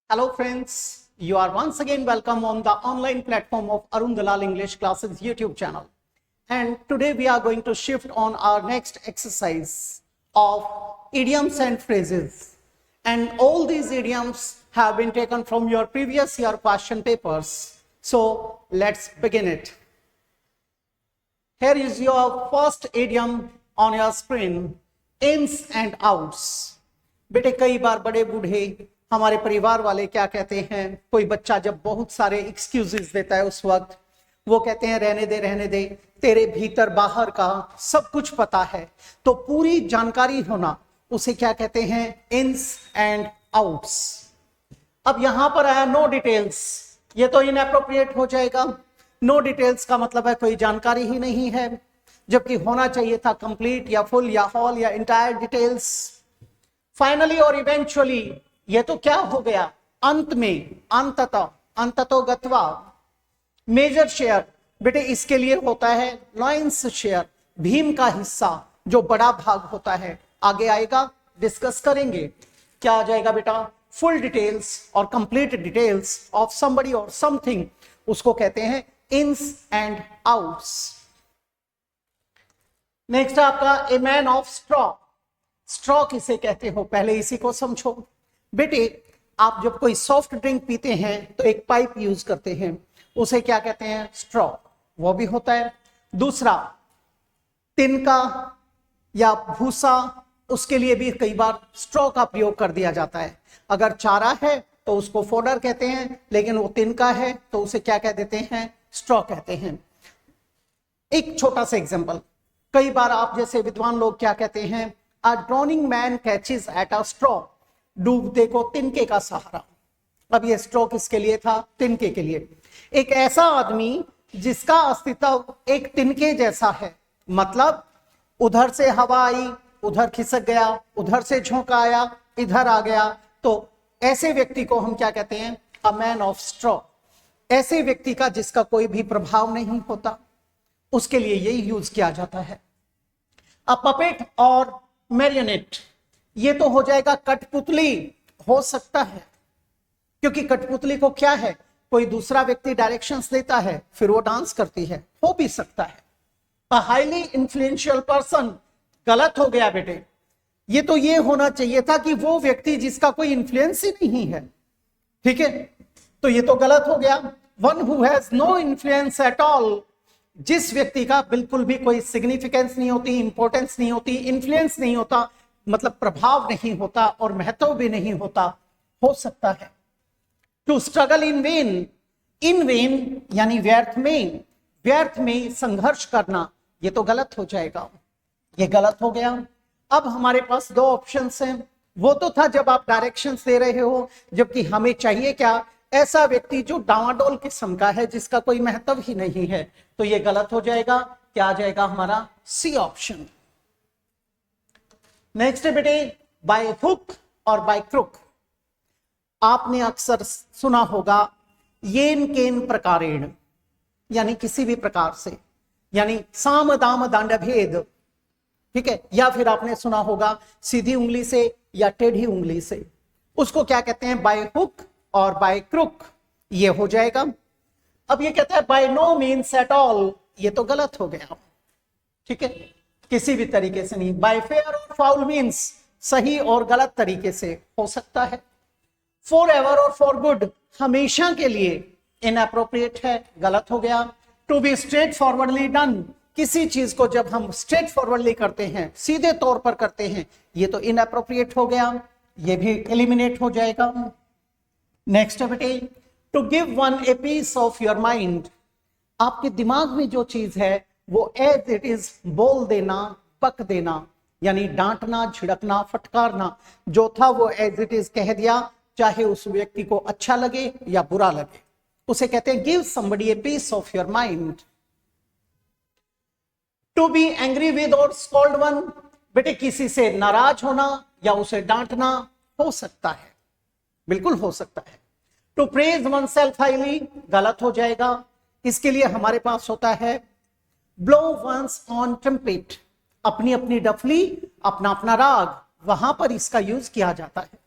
Hello friends, you are once again welcome on the online platform of Arun Dalal English Classes YouTube channel. And today we are going to shift on our next exercise of idioms and phrases. And all these idioms have been taken from your previous year question papers. So let's begin it. Here is your first idiom on your screen, ins and outs. बेटे कई बार बड़े बूढ़े हमारे परिवार वाले क्या कहते हैं, कोई बच्चा जब बहुत सारे एक्सक्यूजेस देता है उस वक्त वो कहते हैं रहने दे, तेरे भीतर बाहर का सब कुछ पता है। तो पूरी जानकारी होना उसे क्या कहते हैं, इन्स एंड आउट्स। अब यहां पर आया नो डिटेल्स, ये तो इनएप्रोप्रिएट हो जाएगा। नो डिटेल्स का मतलब है कोई जानकारी ही नहीं है, जबकि होना चाहिए था कंप्लीट या फुल या होल या इंटायर डिटेल्स। फाइनली और इवेंचुअली, ये तो क्या हो गया, अंत में, अंततो गत्वा। मेजर शेयर, बेटे इसके लिए होता है लॉयंस शेयर, भीम का हिस्सा जो बड़ा भाग होता है। आगे आएगा, डिस्कस करेंगे। क्या आ जाएगा बेटा, फुल डिटेल्स और कंप्लीट डिटेल्स ऑफ समबडी और समथिंग, उसको कहते हैं इन्स एंड आउट्स। नेक्स्ट आपका a man of straw. Straw किसे कहते हो, पहले इसी को समझो। बेटे आप जब कोई सॉफ्ट ड्रिंक पीते हैं तो एक पाइप यूज करते हैं, उसे क्या कहते हैं, स्ट्रॉ, वो भी होता है। दूसरा तिनका या भूसा, उसके लिए भी कई बार स्ट्रॉ का प्रयोग कर दिया जाता है। अगर चारा है तो उसको फोडर कहते हैं, लेकिन वो तिनका है तो उसे क्या कह देते हैं, स्ट्रॉ कहते हैं। एक छोटा सा एग्जांपल, कई बार आप जैसे विद्वान लोग क्या कहते हैं, a drowning man catches at a straw, डूबते को तिनके का सहारा। अब ये स्ट्रॉ किसके लिए था, तिनके के लिए। एक ऐसा आदमी जिसका अस्तित्व एक तिनके जैसा है, मतलब उधर से हवा आई, उधर खिसक गया, उधर से झोंका आया, इधर आ गया, तो ऐसे व्यक्ति को हम क्या कहते हैं, अ मैन ऑफ स्ट्रॉ। ऐसे व्यक्ति का जिसका कोई भी प्रभाव नहीं होता, उसके लिए यही यूज किया जाता है। अ पपेट और मैरियोनेट, ये तो हो जाएगा कठपुतली, हो सकता है, क्योंकि कठपुतली को क्या है, कोई दूसरा व्यक्ति डायरेक्शंस देता है फिर वो डांस करती है, हो भी सकता है। अ हाईली इन्फ्लुएंशियल पर्सन, गलत हो गया बेटे, ये तो ये होना चाहिए था कि वो व्यक्ति जिसका कोई इन्फ्लुएंस ही नहीं है, ठीक है, तो ये तो गलत हो गया। One who has no influence at all, जिस व्यक्ति का बिल्कुल भी कोई सिग्निफिकेंस नहीं होती, इंपॉर्टेंस नहीं होती, इन्फ्लुएंस नहीं होता, मतलब प्रभाव नहीं होता और महत्व भी नहीं होता, हो सकता है। टू स्ट्रगल इन वेन यानी व्यर्थ में संघर्ष करना, ये तो गलत हो जाएगा, ये गलत हो गया। अब हमारे पास दो ऑप्शंस हैं, वो तो था जब आप डायरेक्शंस दे रहे हो, जबकि हमें चाहिए क्या, ऐसा व्यक्ति जो डावाडोल किस्म का है, जिसका कोई महत्व ही नहीं है, तो ये गलत हो जाएगा। क्या आ जाएगा हमारा, सी ऑप्शन। नेक्स्ट है बेटे, बाय हुक और बाय क्रुक। आपने अक्सर सुना होगा येन केन प्रकारेण, यानी किसी भी प्रकार से, यानी साम दाम दंड भेद, ठीक है, या फिर आपने सुना होगा सीधी उंगली से या टेढ़ी उंगली से, उसको क्या कहते हैं, बाय हुक और बाय क्रुक, ये हो जाएगा। अब ये कहता है by no means at all, ये तो गलत हो गया, ठीक है, किसी भी तरीके से नहीं। बाय फेयर और फाउल मीन्स, सही और गलत तरीके से हो सकता है। फॉर एवर और फॉर गुड, हमेशा के लिए, इनएप्रोप्रिएट है, गलत हो गया। To be straightforwardly done, किसी चीज को जब हम स्ट्रेट फॉरवर्डली करते हैं, सीधे तौर पर करते हैं, ये तो इनएप्रोप्रिएट हो गया, ये भी एलिमिनेट हो जाएगा। नेक्स्ट है बेटे, to give one a piece of your mind, आपके दिमाग में जो चीज है वो एज इट इज बोल देना, पक देना, यानी डांटना, झिड़कना, फटकारना, जो था वो एज इट इज कह दिया, चाहे उस व्यक्ति को अच्छा लगे या बुरा लगे, उसे कहते हैं give somebody a piece of your mind. To be angry with और स्कॉल्ड वन, बेटे किसी से नाराज होना या उसे डांटना हो सकता है, बिल्कुल हो सकता है। To praise oneself highly, गलत हो जाएगा। इसके लिए हमारे पास होता है ब्लो वंस ऑन ट्रम्पेट, अपनी अपनी डफली, अपना अपना राग, वहां पर इसका यूज किया जाता है।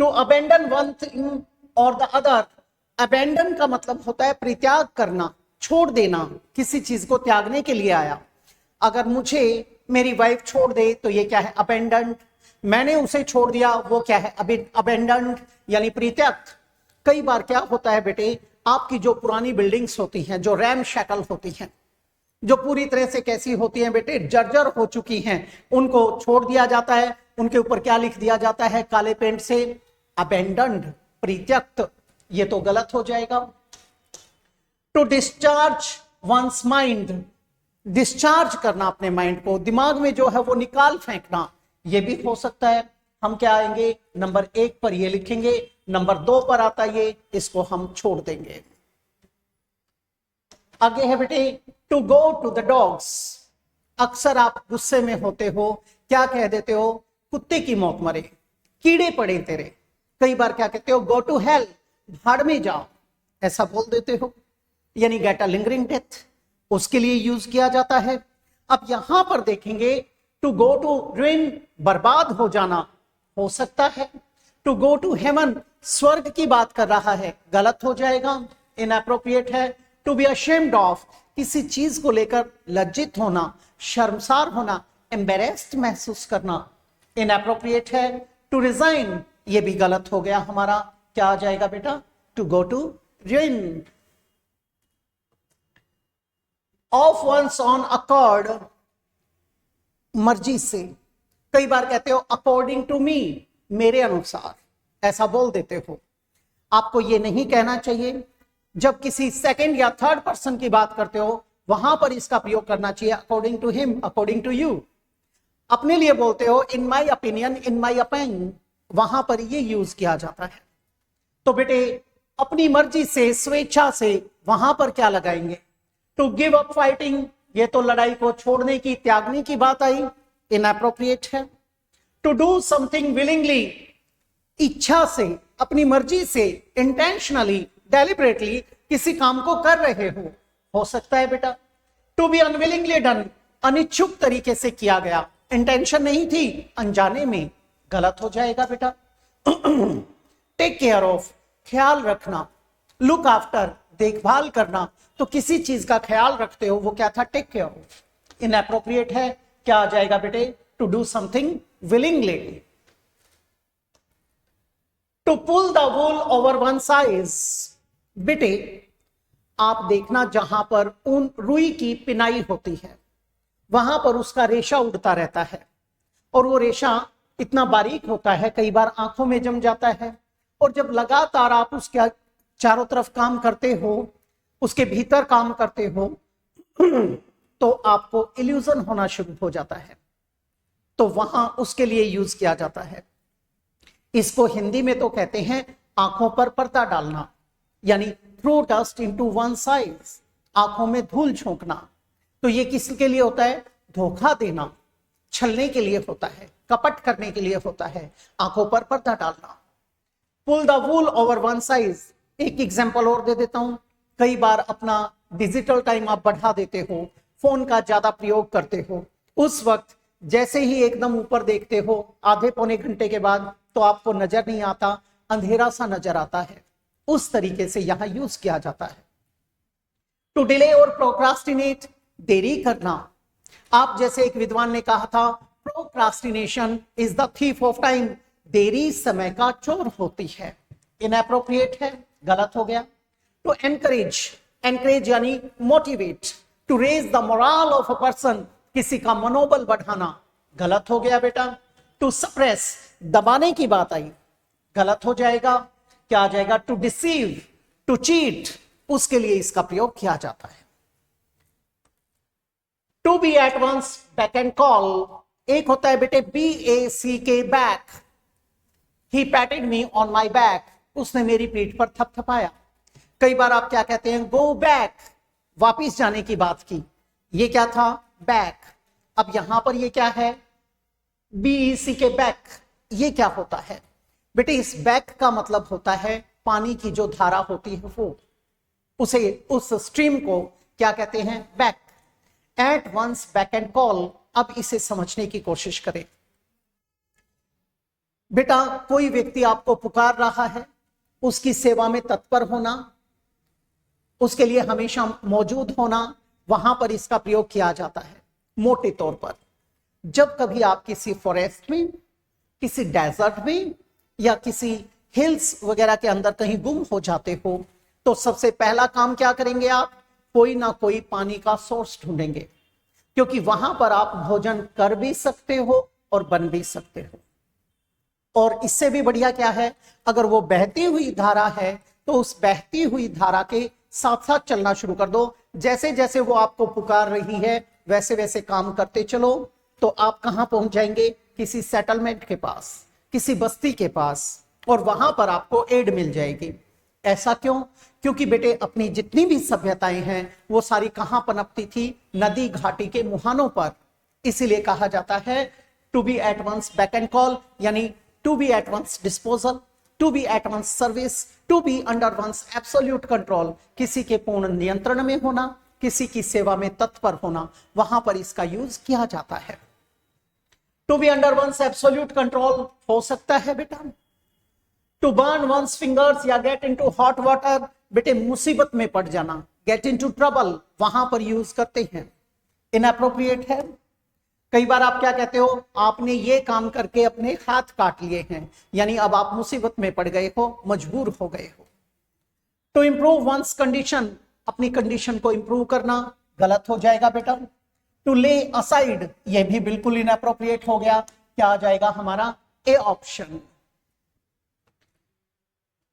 टू अबेंडन वन थिंग और द अदर, अबेंडन का मतलब होता है परित्याग करना, छोड़ देना, किसी चीज को त्यागने के लिए आया। अगर मुझे मेरी वाइफ छोड़ दे तो ये क्या है, अबेंडन। मैंने उसे छोड़ दिया, वो क्या है, अबेंडन यानी परित्यक्त। कई बार क्या होता है बेटे, आपकी जो पुरानी बिल्डिंग्स होती हैं, जो रैम शैकल होती हैं, जो पूरी तरह से कैसी होती हैं बेटे, जर्जर हो चुकी हैं, उनको छोड़ दिया जाता है। उनके ऊपर क्या लिख दिया जाता है काले पेंट से, अबेंडन्ड, परित्यक्त। ये तो गलत हो जाएगा। To discharge one's mind, discharge करना अपने माइंड को, दिमाग में जो है वो निकाल फेंकना, ये भी हो सकता है। हम क्या आएंगे, नंबर 1 पर ये लिखेंगे, नंबर 2 पर आता ये, इसको हम छोड़ देंगे। आगे है बेटे, to go to the dogs. अक्सर आप गुस्से में होते हो, क्या कह देते हो, कुत्ते की मौत मरे, कीड़े पड़े तेरे। कई बार क्या कहते हो, गो टू हेल, भाड़ में जाओ, ऐसा बोल देते हो, यानी गेट अ लिंगरिंग डेथ, उसके लिए यूज किया जाता है। अब यहां पर देखेंगे, टू गो टू रुइन, बर्बाद हो जाना, हो सकता है। टू गो टू हेवन, स्वर्ग की बात कर रहा है, गलत हो जाएगा, इनएप्रोप्रिएट है। टू बी अशेम्ड ऑफ, किसी चीज को लेकर लज्जित होना, शर्मसार होना, एम्बेरेस्ड महसूस करना, इनएप्रोप्रिएट है। टू रिजाइन, ये भी गलत हो गया हमारा, क्या आ जाएगा बेटा, to go to ruin. Of one's own accord, मर्जी से। कई बार कहते हो अकॉर्डिंग टू मी, मेरे अनुसार, ऐसा बोल देते हो। आपको ये नहीं कहना चाहिए। जब किसी सेकंड या थर्ड पर्सन की बात करते हो, वहां पर इसका प्रयोग करना चाहिए according to him, according to you. अपने लिए बोलते हो इन my opinion, in my opinion, वहां पर ये यूज किया जाता है। तो बेटे अपनी मर्जी से, स्वेच्छा से, वहां पर क्या लगाएंगे, टू गिव अप फाइटिंग, ये तो लड़ाई को छोड़ने की, त्यागने की बात आई, इनएप्रोप्रिएट है। टू डू समथिंग विलिंगली, इच्छा से, अपनी मर्जी से, इंटेंशनली, डेलिबरेटली किसी काम को कर रहे हो सकता है बेटा। टू बी अनविलिंगली डन, अनिच्छुक तरीके से किया गया, इंटेंशन नहीं थी, अनजाने में, गलत हो जाएगा बेटा। टेक केयर ऑफ, ख्याल रखना, लुक आफ्टर, देखभाल करना, तो किसी चीज का ख्याल रखते हो, वो क्या था, टेक केयर ऑफ, इनएप्रोप्रिएट है, क्या आ जाएगा बेटे, to do something willingly. To pull the wool over one's eyes, बेटे आप देखना जहां पर ऊन, रुई की पिनाई होती है, वहां पर उसका रेशा उड़ता रहता है, और वो रेशा इतना बारीक होता है, कई बार आंखों में जम जाता है। और जब लगातार आप उसके चारों तरफ काम करते हो, उसके भीतर काम करते हो, तो आपको इल्यूजन होना शुरू हो जाता है, तो वहां उसके लिए यूज किया जाता है। इसको हिंदी में तो कहते हैं आंखों पर पर्दा डालना, यानी through dust into one size, आंखों में धूल झोंकना। तो ये किसके लिए होता है, धोखा देना, छलने के लिए होता है, कपट करने के लिए होता है, आंखों पर पर्दा डालना। Pull the wool over one's eyes, एक एग्जांपल और दे देता हूं। कई बार अपना डिजिटल टाइम आप बढ़ा देते हो, फोन का ज्यादा प्रयोग करते हो, उस वक्त जैसे ही एकदम ऊपर देखते हो, आधे पौने घंटे के बाद, तो आपको नजर नहीं आता, अंधेरा सा नजर आता है, उस तरीके से यहां यूज किया जाता है। टू डिले और प्रोक्रास्टिनेट, देरी करना। आप जैसे एक विद्वान ने कहा था, procrastination is the thief of time, देरी समय का चोर होती है, इनएप्रोप्रिएट है, गलत हो गया। टू एनकरेज, एनकरेज यानी motivate, to raise the morale of a person, किसी का मनोबल बढ़ाना, गलत हो गया बेटा। टू सप्रेस, दबाने की बात आई, गलत हो जाएगा, क्या आ जाएगा, टू डिसीव, टू चीट, उसके लिए इसका प्रयोग किया जाता है। To be at one's back and call, एक होता है बेटे BACK, बैक, ही patted me on my back, उसने मेरी पीठ पर थपथपाया। कई बार आप क्या कहते हैं, गो बैक, वापिस जाने की बात की, ये क्या था, बैक। अब यहां पर ये क्या है, BECK, बैक, ये क्या होता है बेटे, इस बैक का मतलब होता है पानी की जो धारा होती है वो, उसे, उस स्ट्रीम को क्या कहते हैं, back. At one's back and call, अब इसे समझने की कोशिश करें। बेटा कोई व्यक्ति आपको पुकार रहा है, उसकी सेवा में तत्पर होना, उसके लिए हमेशा मौजूद होना, वहां पर इसका प्रयोग किया जाता है। मोटे तौर पर जब कभी आप किसी फॉरेस्ट में, किसी डेजर्ट में या किसी हिल्स वगैरह के अंदर कहीं गुम हो जाते हो, तो सबसे पहला काम क्या करेंगे आप? कोई ना कोई पानी का सोर्स ढूंढेंगे, क्योंकि वहां पर आप भोजन कर भी सकते हो और बन भी सकते हो। और इससे भी बढ़िया क्या है, अगर वो बहती हुई धारा है तो उस बहती हुई धारा के साथ साथ चलना शुरू कर दो। जैसे जैसे वो आपको पुकार रही है वैसे वैसे काम करते चलो, तो आप कहां पहुंच जाएंगे? किसी सेटलमेंट के पास, किसी बस्ती के पास, और वहां पर आपको एड मिल जाएगी। ऐसा क्यों? क्योंकि बेटे अपनी जितनी भी सभ्यताएं हैं वो सारी कहां पनपती थी? नदी घाटी के मुहानों पर। इसीलिए कहा जाता है to be at one's back and call, यानी to be at one's disposal, to be at one's service, to be under one's absolute control. किसी के पूर्ण नियंत्रण में होना, किसी की सेवा में तत्पर होना, वहां पर इसका यूज किया जाता है। To be under one's absolute control हो सकता है बेटा टू बर्न वंस फिंगर्स या गेट इनटू हॉट वाटर। बेटे मुसीबत में पड़ जाना, गेट इनटू ट्रबल, वहां पर यूज करते हैं। इनएप्रोप्रिएट है। कई बार आप क्या कहते हो? आपने ये काम करके अपने हाथ काट लिए हैं, यानी अब आप मुसीबत में पड़ गए हो, मजबूर हो गए हो। टू इंप्रूव वंस कंडीशन, अपनी कंडीशन को इंप्रूव करना, गलत हो जाएगा बेटा। टू ले असाइड, ये भी बिल्कुल इनएप्रोप्रिएट हो गया। क्या आ जाएगा हमारा? A option.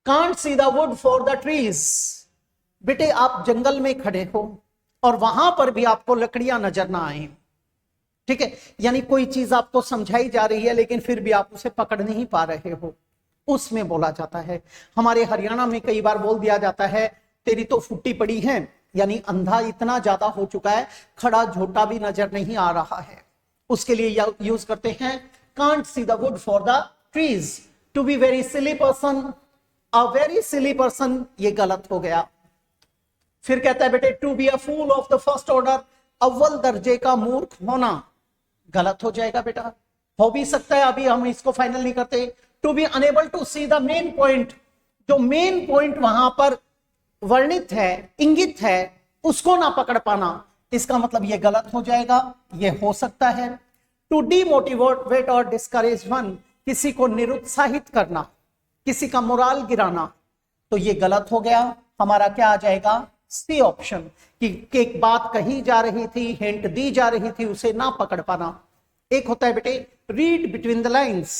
Can't see the wood for the trees. बेटे आप जंगल में खड़े हो और वहां पर भी आपको लकड़ियां नजर ना आए, ठीक है, यानी कोई चीज आपको समझाई जा रही है लेकिन फिर भी आप उसे पकड़ नहीं पा रहे हो, उसमें बोला जाता है। हमारे हरियाणा में कई बार बोल दिया जाता है तेरी तो फुट्टी पड़ी है, यानी अंधा इतना ज्यादा हो चुका है खड़ा झोटा भी नजर नहीं आ रहा है। उसके लिए यूज करते हैं can't see the wood for the trees. To be very silly person, a very silly person, ये गलत हो गया। फिर कहता है बेटे to be a fool of the first order, अव्वल दर्जे का मूर्ख होना, गलत हो जाएगा बेटा। हो भी सकता है, अभी हम इसको फाइनल नहीं करते। To be unable to see the main point, जो मेन पॉइंट वहां पर वर्णित है, इंगित है, उसको ना पकड़ पाना, इसका मतलब ये गलत हो जाएगा। ये हो सकता है। टू डीमोटिवेट और डिस्करेज वन, किसी को निरुत्साहित करना, किसी का मोराल गिराना, तो ये गलत हो गया। हमारा क्या आ जाएगा? सी ऑप्शन, कि एक बात कही जा रही थी, हिंट दी जा रही थी, उसे ना पकड़ पाना। एक होता है बेटे रीड बिटवीन द लाइंस,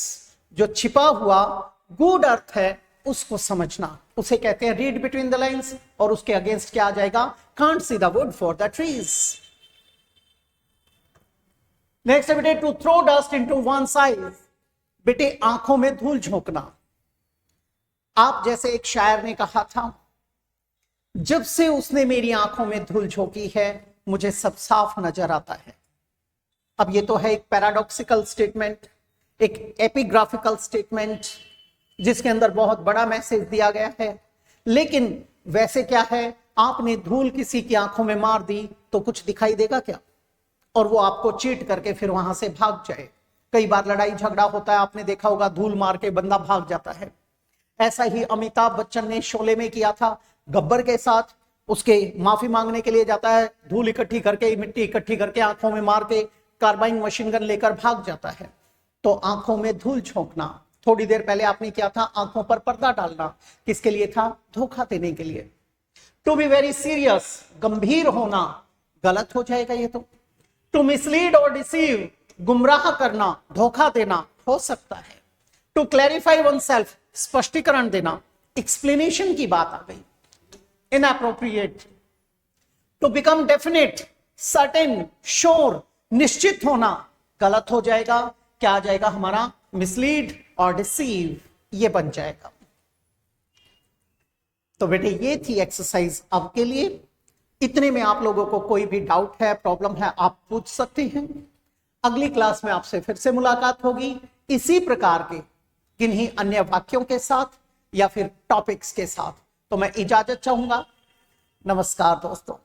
जो छिपा हुआ गूढ़ अर्थ है उसको समझना, उसे कहते हैं रीड बिटवीन द लाइंस। और उसके अगेंस्ट क्या आ जाएगा? Can't see the wood for the trees. Next बेटे to throw dust into one's eyes, बेटे आंखों में धूल झोंकना। आप जैसे एक शायर ने कहा था, जब से उसने मेरी आंखों में धूल झोंकी है मुझे सब साफ नजर आता है। अब ये तो है एक पैराडॉक्सिकल स्टेटमेंट, एक एपिग्राफिकल स्टेटमेंट, जिसके अंदर बहुत बड़ा मैसेज दिया गया है। लेकिन वैसे क्या है, आपने धूल किसी की आंखों में मार दी तो कुछ दिखाई देगा क्या? और वो आपको चीट करके फिर वहां से भाग जाए। कई बार लड़ाई झगड़ा होता है, आपने देखा होगा, धूल मार के बंदा भाग जाता है। ऐसा ही अमिताभ बच्चन ने शोले में किया था गब्बर के साथ। उसके माफी मांगने के लिए जाता है, धूल इकट्ठी करके, मिट्टी इकट्ठी करके आंखों में मार के कार्बाइन मशीन गन लेकर भाग जाता है। तो आंखों में धूल झोंकना, थोड़ी देर पहले आपने किया था आंखों पर पर्दा डालना, किसके लिए था? धोखा देने के लिए। टू बी वेरी सीरियस, गंभीर होना, गलत हो जाएगा ये तो। टू मिसलीड और डिसीव, गुमराह करना, धोखा देना, हो सकता है। टू क्लैरिफाई वन सेल्फ, स्पष्टीकरण देना, एक्सप्लेनेशन की बात आ गई, inappropriate. To become definite, certain, sure, निश्चित होना, गलत हो जाएगा। क्या आ जाएगा हमारा? मिसलीड और डिसीव, ये बन जाएगा। तो बेटे ये थी एक्सरसाइज अब के लिए। इतने में आप लोगों को कोई भी डाउट है, प्रॉब्लम है, आप पूछ सकते हैं। अगली क्लास में आपसे फिर से मुलाकात होगी इसी प्रकार के किन्हीं अन्य वाक्यों के साथ या फिर टॉपिक्स के साथ। तो मैं इजाजत चाहूंगा। नमस्कार दोस्तों।